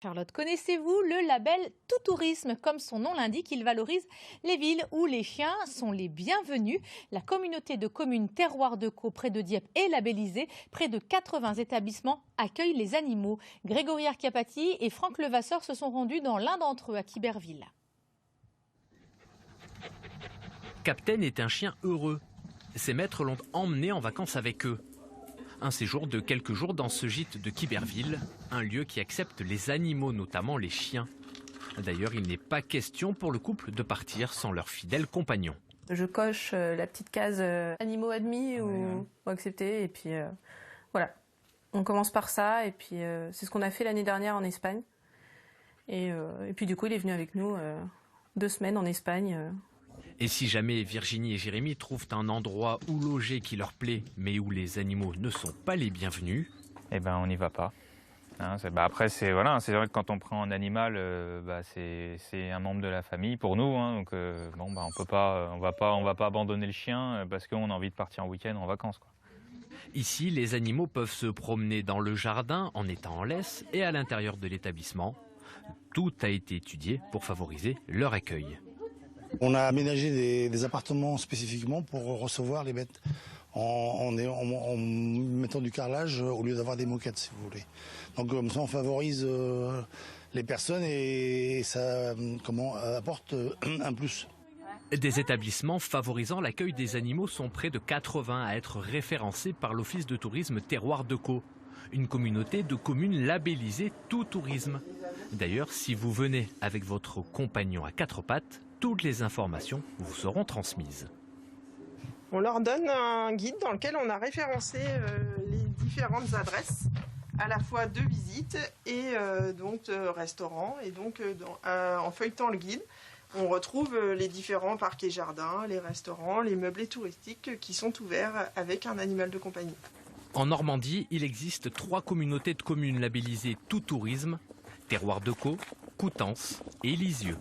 Charlotte, connaissez-vous le label Tout Tourisme? Comme son nom l'indique, il valorise les villes où les chiens sont les bienvenus. La communauté de communes Terroir de Caux près de Dieppe est labellisée. Près de 80 établissements accueillent les animaux. Grégory Archiapati et Franck Levasseur se sont rendus dans l'un d'entre eux à Quiberville. Captain est un chien heureux. Ses maîtres l'ont emmené en vacances avec eux. Un séjour de quelques jours dans ce gîte de Quiberville, un lieu qui accepte les animaux, notamment les chiens. D'ailleurs, il n'est pas question pour le couple de partir sans leur fidèle compagnon. Je coche la petite case animaux admis ou acceptés, et puis voilà. On commence par ça, et puis c'est ce qu'on a fait l'année dernière en Espagne. Et puis du coup, il est venu avec nous 2 semaines en Espagne. Et si jamais Virginie et Jérémy trouvent un endroit où loger qui leur plaît, mais où les animaux ne sont pas les bienvenus, eh ben on n'y va pas. Hein, après c'est vrai que quand on prend un animal, c'est un membre de la famille pour nous. Hein, donc on va pas abandonner le chien parce qu'on a envie de partir en week-end en vacances, quoi. Ici, les animaux peuvent se promener dans le jardin en étant en laisse et à l'intérieur de l'établissement. Tout a été étudié pour favoriser leur accueil. On a aménagé des appartements spécifiquement pour recevoir les bêtes, en mettant du carrelage au lieu d'avoir des moquettes, si vous voulez. Donc comme ça, on favorise les personnes et ça apporte un plus. Des établissements favorisant l'accueil des animaux sont près de 80 à être référencés par l'Office de tourisme Terroir de Caux, une communauté de communes labellisée Tout Tourisme. D'ailleurs, si vous venez avec votre compagnon à 4 pattes, toutes les informations vous seront transmises. On leur donne un guide dans lequel on a référencé les différentes adresses, à la fois de visite et restaurant. Et donc en feuilletant le guide, on retrouve les différents parcs et jardins, les restaurants, les meublés touristiques qui sont ouverts avec un animal de compagnie. En Normandie, il existe 3 communautés de communes labellisées Tout Tourisme, Terroir de Caux, Coutances et Lisieux.